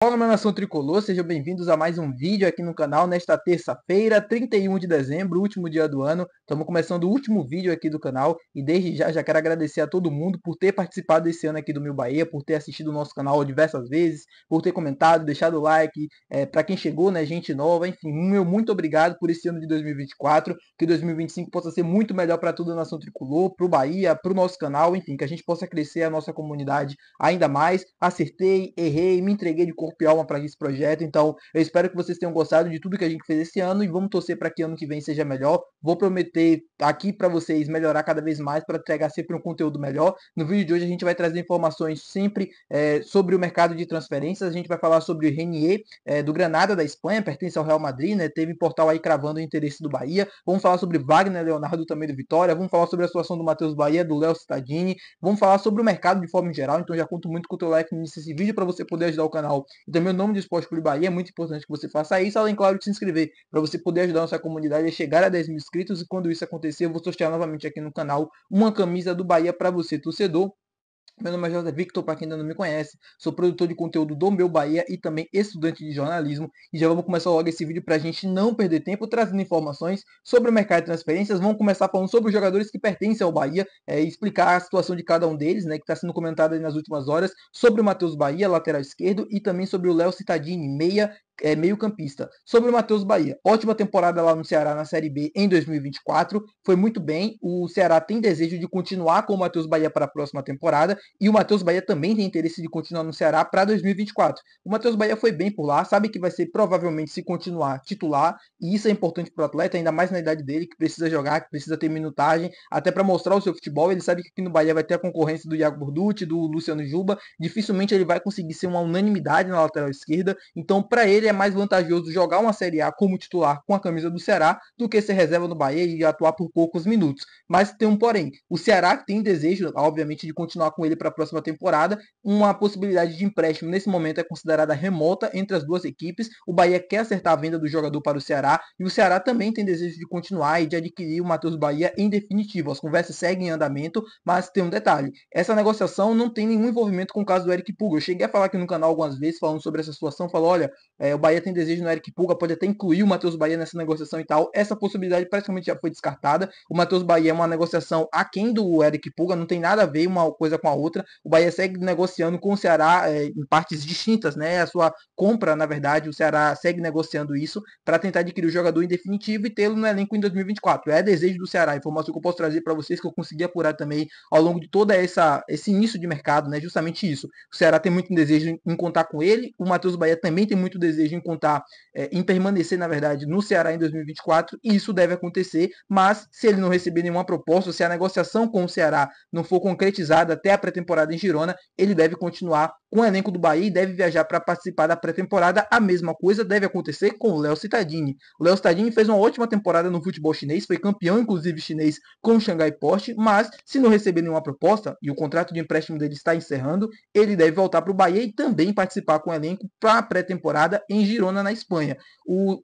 Fala, minha nação tricolor, sejam bem-vindos a mais um vídeo aqui no canal nesta terça-feira, 31 de dezembro, último dia do ano. Estamos começando o último vídeo aqui do canal e desde já quero agradecer a todo mundo por ter participado desse ano aqui do Meu Bahia, por ter assistido o nosso canal diversas vezes, por ter comentado, deixado o like, para quem chegou, né, gente nova, enfim, meu muito obrigado por esse ano de 2024, que 2025 possa ser muito melhor para toda a nação tricolor, para o Bahia, para o nosso canal, enfim, que a gente possa crescer a nossa comunidade ainda mais. Acertei, errei, me entreguei de corpo e alma para esse projeto, então eu espero que vocês tenham gostado de tudo que a gente fez esse ano e vamos torcer para que ano que vem seja melhor. Vou prometer aqui para vocês melhorar cada vez mais para entregar sempre um conteúdo melhor. No vídeo de hoje a gente vai trazer informações sempre sobre o mercado de transferências. A gente vai falar sobre o Renier do Granada da Espanha, pertence ao Real Madrid, né? Teve portal aí cravando o interesse do Bahia. Vamos falar sobre Wagner Leonardo também do Vitória. Vamos falar sobre a situação do Matheus Bahia, do Léo Cittadini. Vamos falar sobre o mercado de forma geral. Então já conto muito com o teu like no início desse vídeo para você poder ajudar o canal e também o nome do Esporte Clube Bahia. É muito importante que você faça isso, além, claro, de se inscrever, para você poder ajudar a nossa comunidade a chegar a 10 mil inscritos. E quando isso acontecer, eu vou sortear novamente aqui no canal uma camisa do Bahia para você, torcedor. Meu nome é José Victor, para quem ainda não me conhece, sou produtor de conteúdo do Meu Bahia e também estudante de jornalismo. E já vamos começar logo esse vídeo para a gente não perder tempo trazendo informações sobre o mercado de transferências. Vamos começar falando sobre os jogadores que pertencem ao Bahia, explicar a situação de cada um deles, né, que está sendo comentada nas últimas horas, sobre o Matheus Bahia, lateral esquerdo, e também sobre o Léo Cittadini, meio campista. Sobre o Matheus Bahia, ótima temporada lá no Ceará na Série B em 2024, foi muito bem. O Ceará tem desejo de continuar com o Matheus Bahia para a próxima temporada e o Matheus Bahia também tem interesse de continuar no Ceará para 2024. O Matheus Bahia foi bem por lá, sabe que vai ser provavelmente, se continuar, titular, e isso é importante para o atleta, ainda mais na idade dele, que precisa jogar, que precisa ter minutagem, até para mostrar o seu futebol. Ele sabe que aqui no Bahia vai ter a concorrência do Iago Borducci, do Luciano Juba, dificilmente ele vai conseguir ser uma unanimidade na lateral esquerda, então para ele é mais vantajoso jogar uma Série A como titular com a camisa do Ceará do que ser reserva no Bahia e atuar por poucos minutos. Mas tem um porém, o Ceará tem desejo, obviamente, de continuar com ele para a próxima temporada. Uma possibilidade de empréstimo nesse momento é considerada remota entre as duas equipes. O Bahia quer acertar a venda do jogador para o Ceará e o Ceará também tem desejo de continuar e de adquirir o Matheus Bahia em definitivo. As conversas seguem em andamento, mas tem um detalhe, essa negociação não tem nenhum envolvimento com o caso do Eric Puga. Eu cheguei a falar aqui no canal algumas vezes falando sobre essa situação, falou, olha, o Bahia tem desejo no Eric Puga, pode até incluir o Matheus Bahia nessa negociação e tal. Essa possibilidade praticamente já foi descartada. O Matheus Bahia é uma negociação aquém do Eric Puga, não tem nada a ver uma coisa com a outra. O Bahia segue negociando com o Ceará em partes distintas, né? A sua compra, na verdade, o Ceará segue negociando isso para tentar adquirir o jogador em definitivo e tê-lo no elenco em 2024. É desejo do Ceará, informação que eu posso trazer para vocês, que eu consegui apurar também ao longo de toda esse início de mercado, né? Justamente isso. O Ceará tem muito desejo em contar com ele, o Matheus Bahia também tem muito desejo em contar, em permanecer, na verdade, no Ceará em 2024, e isso deve acontecer, mas se ele não receber nenhuma proposta, se a negociação com o Ceará não for concretizada até a pré-temporada em Girona, ele deve continuar com o elenco do Bahia e deve viajar para participar da pré-temporada. A mesma coisa deve acontecer com o Léo Cittadini. O Léo Cittadini fez uma ótima temporada no futebol chinês, foi campeão, inclusive, chinês com o Xangai Porsche, mas se não receber nenhuma proposta, e o contrato de empréstimo dele está encerrando, ele deve voltar para o Bahia e também participar com o elenco para a pré-temporada em Girona, na Espanha. O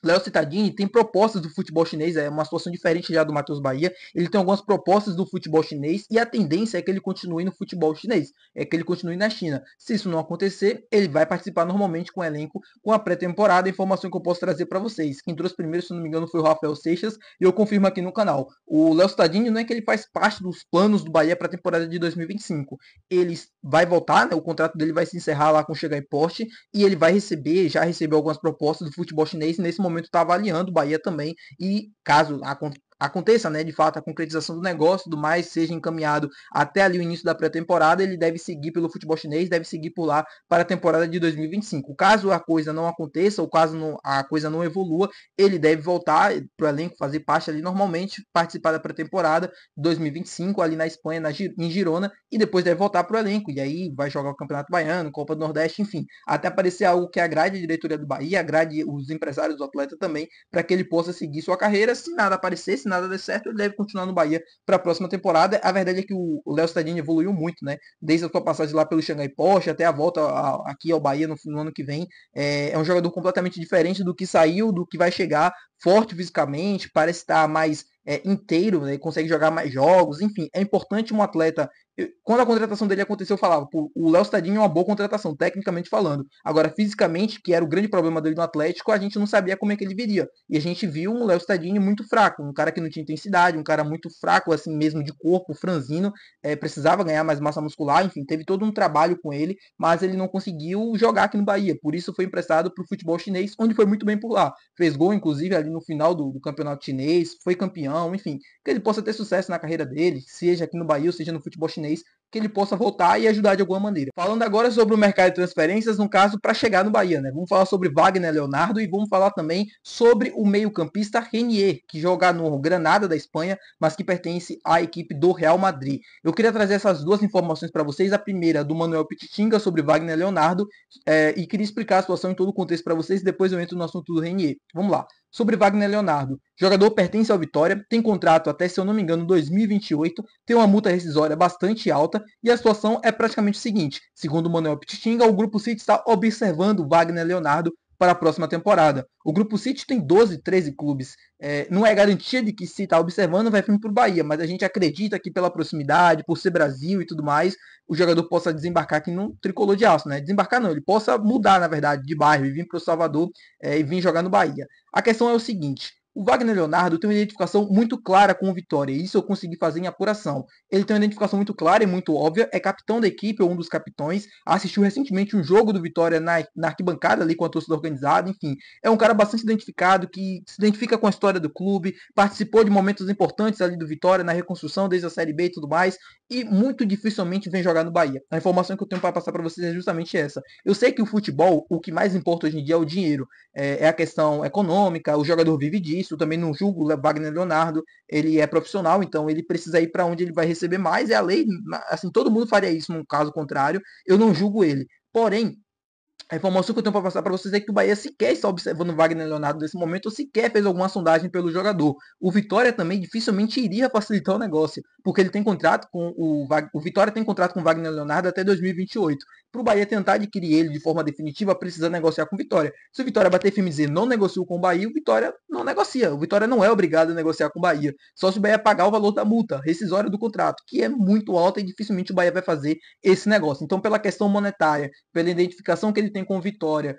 Léo Cittadini tem propostas do futebol chinês, é uma situação diferente já do Matheus Bahia. Ele tem algumas propostas do futebol chinês e a tendência é que ele continue no futebol chinês, é que ele continue na China. Se isso não acontecer, ele vai participar normalmente com o elenco, com a pré-temporada. Informação que eu posso trazer para vocês. Quem trouxe primeiro, se não me engano, foi o Rafael Seixas e eu confirmo aqui no canal. O Léo Cittadini não é que ele faz parte dos planos do Bahia para a temporada de 2025. Ele vai voltar, né, o contrato dele vai se encerrar lá com o Xangai Porsche e ele vai receber, já recebeu algumas propostas do futebol chinês e nesse momento está avaliando o Bahia também, e caso aconteça, né, de fato, a concretização do negócio, do mais, seja encaminhado até ali o início da pré-temporada, ele deve seguir pelo futebol chinês, deve seguir por lá para a temporada de 2025. Caso a coisa não aconteça, ou caso a coisa não evolua, ele deve voltar para o elenco, fazer parte ali normalmente, participar da pré-temporada 2025, ali na Espanha, em Girona, e depois deve voltar para o elenco, e aí vai jogar o Campeonato Baiano, Copa do Nordeste, enfim, até aparecer algo que agrade a diretoria do Bahia, agrade os empresários do atleta também, para que ele possa seguir sua carreira. Se nada aparecer, se nada der certo, ele deve continuar no Bahia para a próxima temporada. A verdade é que o Léo Cittadini evoluiu muito, né? Desde a sua passagem lá pelo Xangai Porsche até a volta aqui ao Bahia no ano que vem. É um jogador completamente diferente do que saiu, do que vai chegar, forte fisicamente, parece estar mais inteiro, né? Consegue jogar mais jogos, enfim, é importante um atleta Quando a contratação dele aconteceu, eu falava, pô, o Léo Stadinho é uma boa contratação, tecnicamente falando. Agora, fisicamente, que era o grande problema dele no Atlético, a gente não sabia como é que ele viria. E a gente viu um Léo Stadinho muito fraco, um cara que não tinha intensidade, um cara muito fraco, assim mesmo, de corpo, franzino, precisava ganhar mais massa muscular, enfim, teve todo um trabalho com ele, mas ele não conseguiu jogar aqui no Bahia. Por isso foi emprestado para o futebol chinês, onde foi muito bem por lá. Fez gol, inclusive, ali no final do campeonato chinês, foi campeão, enfim, que ele possa ter sucesso na carreira dele, seja aqui no Bahia ou seja no futebol chinês, que ele possa voltar e ajudar de alguma maneira. Falando agora sobre o mercado de transferências, no caso, para chegar no Bahia, né? Vamos falar sobre Wagner Leonardo e vamos falar também sobre o meio-campista Renier, que joga no Granada da Espanha, mas que pertence à equipe do Real Madrid. Eu queria trazer essas duas informações para vocês. A primeira do Manuel Pichitinga sobre Wagner Leonardo e queria explicar a situação em todo o contexto para vocês e depois eu entro no assunto do Renier. Vamos lá. Sobre Wagner Leonardo. Jogador pertence ao Vitória, tem contrato até, se eu não me engano, 2028, tem uma multa rescisória bastante alta e a situação é praticamente o seguinte. Segundo o Manuel Pichitinga, o Grupo City está observando Wagner Leonardo para a próxima temporada. O Grupo City tem 12, 13 clubes. Não é garantia de que se está observando vai vir para o Bahia, mas a gente acredita que pela proximidade, por ser Brasil e tudo mais, o jogador possa desembarcar aqui no Tricolor de Aço, né? Desembarcar não, ele possa mudar, na verdade, de bairro e vir para o Salvador e vir jogar no Bahia. A questão é o seguinte, o Wagner Leonardo tem uma identificação muito clara com o Vitória, e isso eu consegui fazer em apuração. Ele tem uma identificação muito clara e muito óbvia, é capitão da equipe, ou um dos capitões, assistiu recentemente um jogo do Vitória na arquibancada ali com a torcida organizada, enfim. É um cara bastante identificado, que se identifica com a história do clube, participou de momentos importantes ali do Vitória, na reconstrução desde a Série B e tudo mais, e muito dificilmente vem jogar no Bahia. A informação que eu tenho para passar para vocês é justamente essa. Eu sei que o futebol, o que mais importa hoje em dia é o dinheiro, é a questão econômica, o jogador vive disso, também não julgo o Wagner Leonardo, ele é profissional, então ele precisa ir para onde ele vai receber mais, é a lei, assim, todo mundo faria isso num caso contrário, eu não julgo ele. Porém, a informação que eu tenho para passar para vocês é que o Bahia sequer está observando o Wagner Leonardo nesse momento, ou sequer fez alguma sondagem pelo jogador. O Vitória também dificilmente iria facilitar o negócio, porque ele tem contrato com o Vitória tem contrato com o Wagner Leonardo até 2028. Para o Bahia tentar adquirir ele de forma definitiva, precisa negociar com o Vitória. Se o Vitória bater firme e dizer não negociou com o Bahia, o Vitória não negocia. O Vitória não é obrigado a negociar com o Bahia. Só se o Bahia pagar o valor da multa rescisória do contrato, que é muito alta e dificilmente o Bahia vai fazer esse negócio. Então, pela questão monetária, pela identificação que ele tem com o Vitória,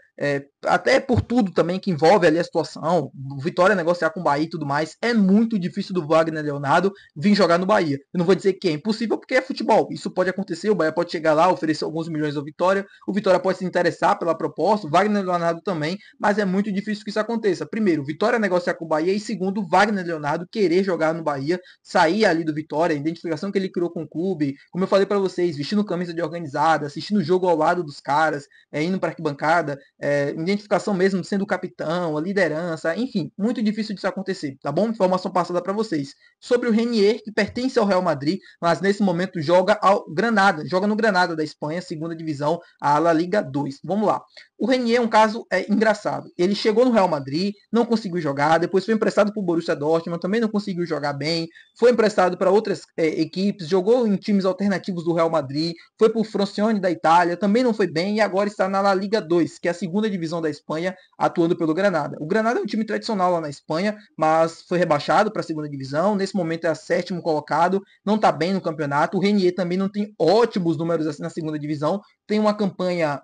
até por tudo também que envolve ali a situação, o Vitória negociar com o Bahia e tudo mais, é muito difícil do Wagner Leonardo vir jogar no Bahia. Eu não vou dizer que é impossível, porque é futebol, isso pode acontecer, o Bahia pode chegar lá, oferecer alguns milhões ao Vitória, o Vitória pode se interessar pela proposta, o Wagner Leonardo também, mas é muito difícil que isso aconteça. Primeiro, o Vitória negociar com o Bahia, e segundo, o Wagner Leonardo querer jogar no Bahia, sair ali do Vitória, a identificação que ele criou com o clube, como eu falei para vocês, vestindo camisa de organizada, assistindo o jogo ao lado dos caras, indo para arquibancada, identificação mesmo sendo o capitão, a liderança, enfim, muito difícil disso acontecer, tá bom? Informação passada para vocês. Sobre o Renier, que pertence ao Real Madrid, mas nesse momento joga no Granada da Espanha, segunda divisão, a La Liga 2. Vamos lá. O Renier é um caso engraçado. Ele chegou no Real Madrid, não conseguiu jogar, depois foi emprestado para o Borussia Dortmund, também não conseguiu jogar bem, foi emprestado para outras equipes, jogou em times alternativos do Real Madrid, foi para o Francione da Itália, também não foi bem e agora está na La Liga 2, que é a segunda divisão da Espanha, atuando pelo Granada. O Granada é um time tradicional lá na Espanha, mas foi rebaixado para a segunda divisão, nesse momento é a sétimo colocado, não está bem no campeonato. O Renier também não tem ótimos números assim na segunda divisão, tem uma campanha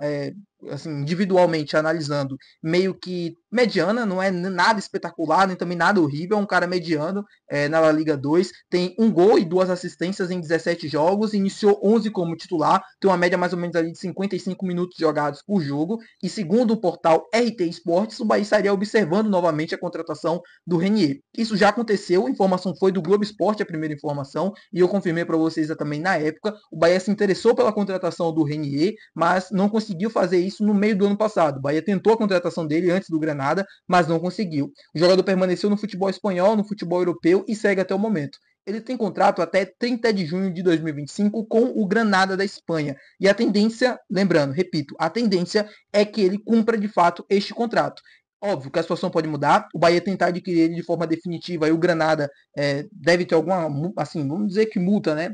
assim, individualmente analisando, meio que mediana, não é nada espetacular, nem também nada horrível, é um cara mediano na La Liga 2, tem um gol e 2 assistências em 17 jogos, iniciou 11 como titular, tem uma média mais ou menos ali de 55 minutos jogados por jogo, e segundo o portal RT Esportes, o Bahia estaria observando novamente a contratação do Renier. Isso já aconteceu, a informação foi do Globo Esporte, a primeira informação, e eu confirmei para vocês também na época, o Bahia se interessou pela contratação do Renier, mas não conseguiu fazer isso no meio do ano passado. O Bahia tentou a contratação dele antes do Granada, mas não conseguiu. O jogador permaneceu no futebol espanhol, no futebol europeu e segue até o momento. Ele tem contrato até 30 de junho de 2025 com o Granada da Espanha. E a tendência, lembrando, repito, a tendência é que ele cumpra de fato este contrato. Óbvio que a situação pode mudar, o Bahia tentar adquirir ele de forma definitiva e o Granada deve ter alguma, assim, vamos dizer que multa, né?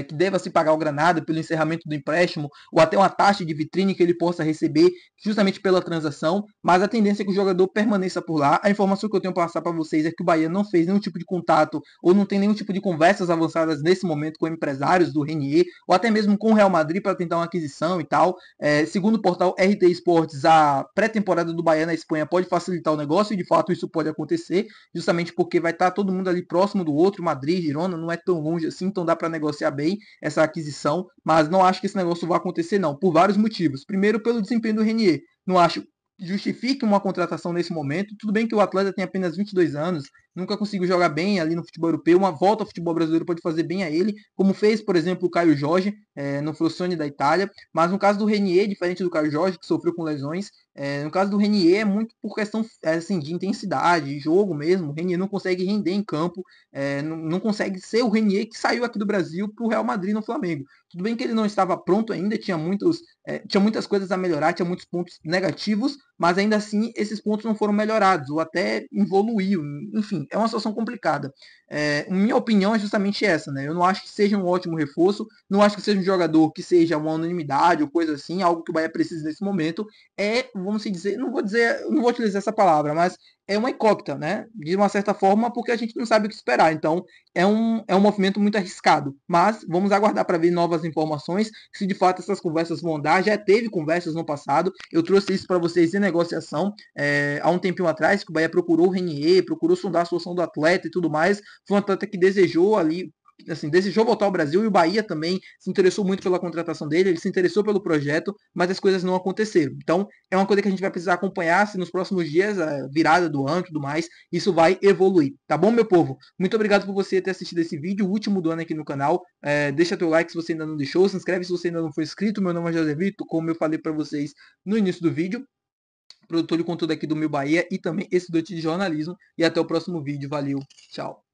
que deva se pagar ao Granada pelo encerramento do empréstimo, ou até uma taxa de vitrine que ele possa receber justamente pela transação, mas a tendência é que o jogador permaneça por lá. A informação que eu tenho para passar para vocês é que o Bahia não fez nenhum tipo de contato ou não tem nenhum tipo de conversas avançadas nesse momento com empresários do Renier, ou até mesmo com o Real Madrid para tentar uma aquisição e tal. Segundo o portal RT Esportes, a pré-temporada do Bahia na Espanha pode facilitar o negócio, e de fato isso pode acontecer, justamente porque vai estar todo mundo ali próximo do outro. Madrid, Girona, não é tão longe assim, então dá para negociar bem essa aquisição, mas não acho que esse negócio vai acontecer não, por vários motivos. Primeiro, pelo desempenho do Renier. Não acho justifique uma contratação nesse momento. Tudo bem que o atleta tem apenas 22 anos, nunca conseguiu jogar bem ali no futebol europeu. Uma volta ao futebol brasileiro pode fazer bem a ele, como fez, por exemplo, o Caio Jorge no Frosinone da Itália. Mas no caso do Renier, diferente do Caio Jorge, que sofreu com lesões, no caso do Renier é muito por questão assim, de intensidade, de jogo mesmo. O Renier não consegue render em campo, não consegue ser o Renier que saiu aqui do Brasil para o Real Madrid no Flamengo. Tudo bem que ele não estava pronto ainda, tinha muitas coisas a melhorar, tinha muitos pontos negativos, mas ainda assim esses pontos não foram melhorados, ou até evoluiu. Enfim, é uma situação complicada. Minha opinião é justamente essa, né? Eu não acho que seja um ótimo reforço, não acho que seja um jogador que seja uma unanimidade ou coisa assim, algo que o Bahia precisa nesse momento. Vamos dizer, não vou utilizar essa palavra, mas é uma incógnita, né? De uma certa forma, porque a gente não sabe o que esperar. Então, é um movimento muito arriscado. Mas vamos aguardar para ver novas informações, se de fato essas conversas vão dar. Já teve conversas no passado, eu trouxe isso para vocês em negociação há um tempinho atrás, que o Bahia procurou o Renier, procurou sondar a situação do atleta e tudo mais. Foi um atleta que desejou ali, assim, desejou voltar ao Brasil, e o Bahia também se interessou muito pela contratação dele, ele se interessou pelo projeto, mas as coisas não aconteceram. Então, é uma coisa que a gente vai precisar acompanhar, se nos próximos dias, a virada do ano e tudo mais, isso vai evoluir. Tá bom, meu povo? Muito obrigado por você ter assistido esse vídeo, o último do ano aqui no canal. Deixa teu like se você ainda não deixou, se inscreve se você ainda não for inscrito. Meu nome é José Vitor, como eu falei para vocês no início do vídeo, produtor de conteúdo aqui do Meu Bahia e também estudante de jornalismo. E até o próximo vídeo. Valeu, tchau.